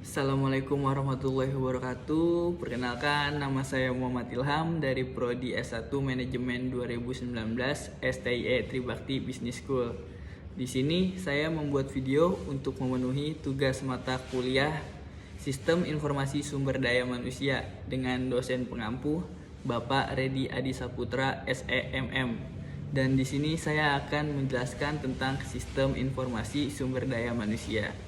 Assalamualaikum warahmatullahi wabarakatuh. Perkenalkan, nama saya Muhammad Ilham dari Prodi S1 Manajemen 2019 STIE Tribakti Business School. Di sini saya membuat video untuk memenuhi tugas mata kuliah Sistem Informasi Sumber Daya Manusia dengan dosen pengampu Bapak Redi Adi Saputra SEMM. Dan di sini saya akan menjelaskan tentang Sistem Informasi Sumber Daya Manusia.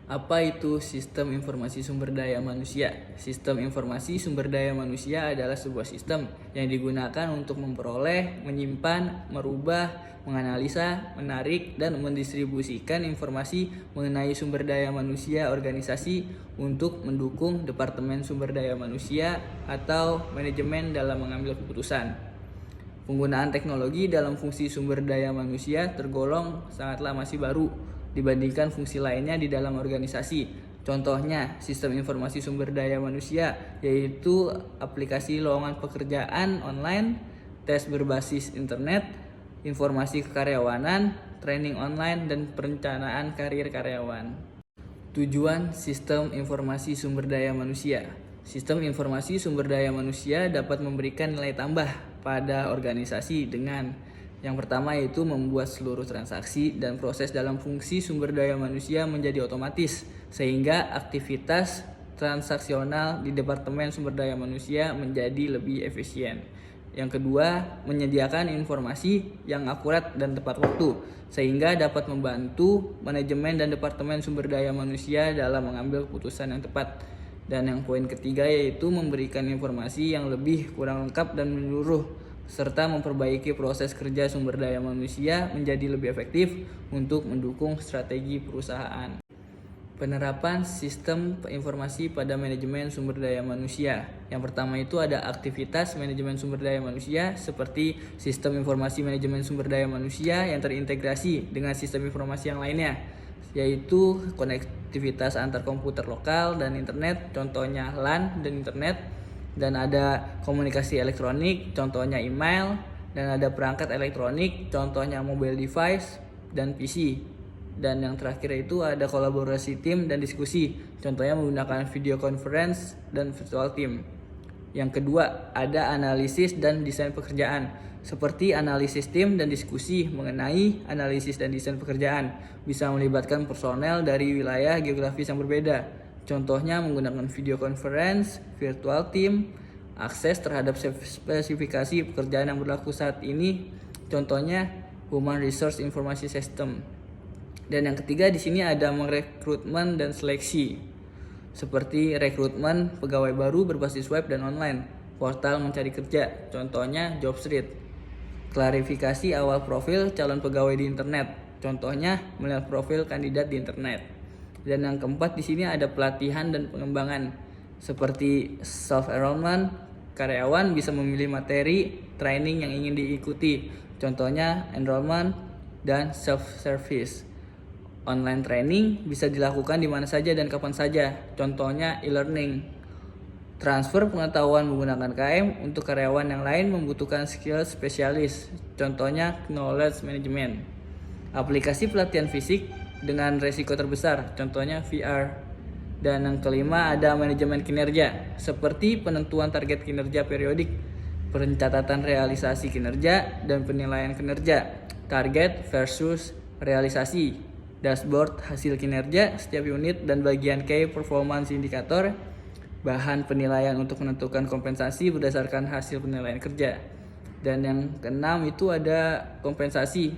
Apa itu sistem informasi sumber daya manusia? Sistem informasi sumber daya manusia adalah sebuah sistem yang digunakan untuk memperoleh, menyimpan, merubah, menganalisa, menarik, dan mendistribusikan informasi mengenai sumber daya manusia organisasi untuk mendukung Departemen Sumber Daya Manusia atau manajemen dalam mengambil keputusan. Penggunaan teknologi dalam fungsi sumber daya manusia tergolong sangatlah masih baru dibandingkan fungsi lainnya di dalam organisasi. Contohnya, sistem informasi sumber daya manusia yaitu aplikasi lowongan pekerjaan online, tes berbasis internet, informasi kekaryawanan, training online, dan perencanaan karir karyawan. Tujuan sistem informasi sumber daya manusia. Sistem informasi sumber daya manusia dapat memberikan nilai tambah pada organisasi dengan yang pertama yaitu membuat seluruh transaksi dan proses dalam fungsi sumber daya manusia menjadi otomatis sehingga aktivitas transaksional di Departemen Sumber Daya Manusia menjadi lebih efisien. Yang kedua, menyediakan informasi yang akurat dan tepat waktu sehingga dapat membantu manajemen dan Departemen Sumber Daya Manusia dalam mengambil keputusan yang tepat. Dan yang poin ketiga yaitu memberikan informasi yang lebih kurang lengkap dan menyeluruh serta memperbaiki proses kerja sumber daya manusia menjadi lebih efektif untuk mendukung strategi perusahaan. Penerapan sistem informasi pada manajemen sumber daya manusia. Yang pertama itu ada aktivitas manajemen sumber daya manusia seperti sistem informasi manajemen sumber daya manusia yang terintegrasi dengan sistem informasi yang lainnya, yaitu konektivitas antar komputer lokal dan internet, contohnya LAN dan internet. Dan ada komunikasi elektronik, contohnya email, dan ada perangkat elektronik, contohnya mobile device dan PC. Dan yang terakhir itu ada kolaborasi tim dan diskusi, contohnya menggunakan video conference dan virtual team. Yang kedua, ada analisis dan desain pekerjaan, seperti analisis tim dan diskusi mengenai analisis dan desain pekerjaan, bisa melibatkan personel dari wilayah geografis yang berbeda. Contohnya menggunakan video conference, virtual team, akses terhadap spesifikasi pekerjaan yang berlaku saat ini. Contohnya Human Resource Information System. Dan yang ketiga di sini ada merekrutmen dan seleksi, seperti rekrutmen pegawai baru berbasis web dan online, portal mencari kerja, contohnya JobStreet. Klarifikasi awal profil calon pegawai di internet, contohnya melihat profil kandidat di internet. Dan yang keempat di sini ada pelatihan dan pengembangan seperti self enrollment, karyawan bisa memilih materi training yang ingin diikuti, contohnya enrollment dan self service. Online training bisa dilakukan di mana saja dan kapan saja, contohnya e-learning. Transfer pengetahuan menggunakan KM untuk karyawan yang lain membutuhkan skill spesialis, contohnya knowledge management. Aplikasi pelatihan fisik dengan resiko terbesar, contohnya VR. Dan yang kelima ada manajemen kinerja, seperti penentuan target kinerja periodik, pencatatan realisasi kinerja, dan penilaian kinerja, target versus realisasi, dashboard hasil kinerja setiap unit dan bagian key performance indikator, bahan penilaian untuk menentukan kompensasi berdasarkan hasil penilaian kerja. Dan yang keenam itu ada kompensasi.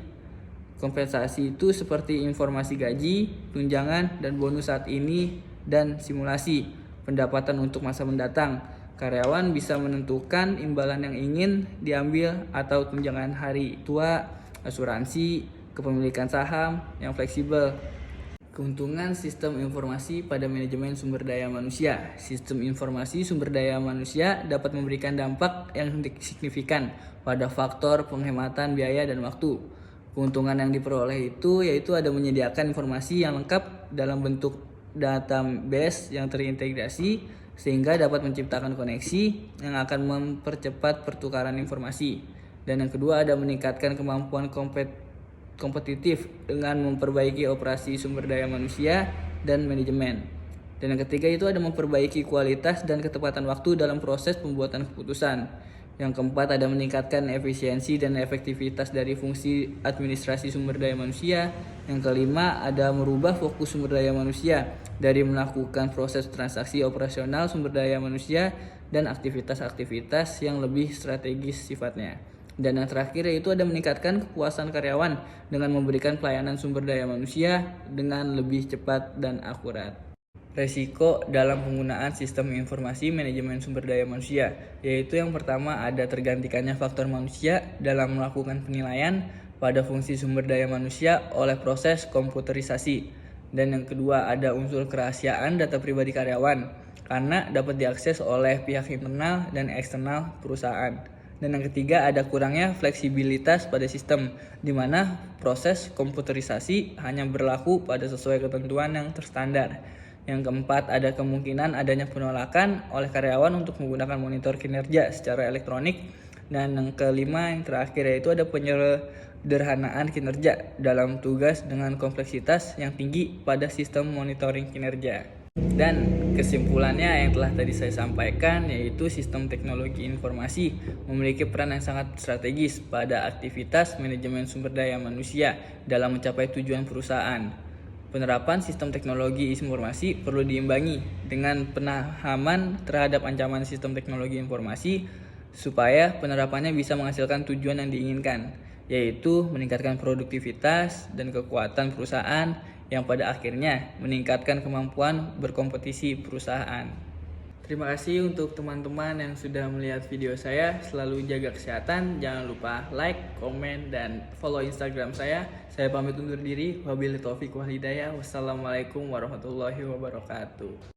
Kompensasi itu seperti informasi gaji, tunjangan, dan bonus saat ini, dan simulasi pendapatan untuk masa mendatang. Karyawan bisa menentukan imbalan yang ingin diambil atau tunjangan hari tua, asuransi, kepemilikan saham yang fleksibel. Keuntungan sistem informasi pada manajemen sumber daya manusia. Sistem informasi sumber daya manusia dapat memberikan dampak yang signifikan pada faktor penghematan biaya dan waktu. Keuntungan yang diperoleh itu yaitu ada menyediakan informasi yang lengkap dalam bentuk database yang terintegrasi sehingga dapat menciptakan koneksi yang akan mempercepat pertukaran informasi. Dan yang kedua ada meningkatkan kemampuan kompetitif dengan memperbaiki operasi sumber daya manusia dan manajemen. Dan yang ketiga itu ada memperbaiki kualitas dan ketepatan waktu dalam proses pembuatan keputusan. Yang keempat ada meningkatkan efisiensi dan efektivitas dari fungsi administrasi sumber daya manusia. Yang kelima ada merubah fokus sumber daya manusia dari melakukan proses transaksi operasional sumber daya manusia dan aktivitas-aktivitas yang lebih strategis sifatnya. Dan yang terakhir yaitu ada meningkatkan kepuasan karyawan dengan memberikan pelayanan sumber daya manusia dengan lebih cepat dan akurat. Resiko dalam penggunaan sistem informasi manajemen sumber daya manusia, yaitu yang pertama ada tergantikannya faktor manusia dalam melakukan penilaian pada fungsi sumber daya manusia oleh proses komputerisasi. Dan yang kedua ada unsur kerahasiaan data pribadi karyawan karena dapat diakses oleh pihak internal dan eksternal perusahaan. Dan yang ketiga ada kurangnya fleksibilitas pada sistem, di mana proses komputerisasi hanya berlaku pada sesuai ketentuan yang terstandar. Yang keempat, ada kemungkinan adanya penolakan oleh karyawan untuk menggunakan monitor kinerja secara elektronik. Dan yang kelima, yang terakhir yaitu ada penyederhanaan kinerja dalam tugas dengan kompleksitas yang tinggi pada sistem monitoring kinerja. Dan kesimpulannya yang telah tadi saya sampaikan yaitu sistem teknologi informasi memiliki peran yang sangat strategis pada aktivitas manajemen sumber daya manusia dalam mencapai tujuan perusahaan. Penerapan sistem teknologi informasi perlu diimbangi dengan pemahaman terhadap ancaman sistem teknologi informasi supaya penerapannya bisa menghasilkan tujuan yang diinginkan, yaitu meningkatkan produktivitas dan kekuatan perusahaan yang pada akhirnya meningkatkan kemampuan berkompetisi perusahaan. Terima kasih untuk teman-teman yang sudah melihat video saya. Selalu jaga kesehatan, jangan lupa like, komen, dan follow Instagram saya. Saya pamit undur diri. Wabillahi taufiq wal hidayah. Wassalamualaikum warahmatullahi wabarakatuh.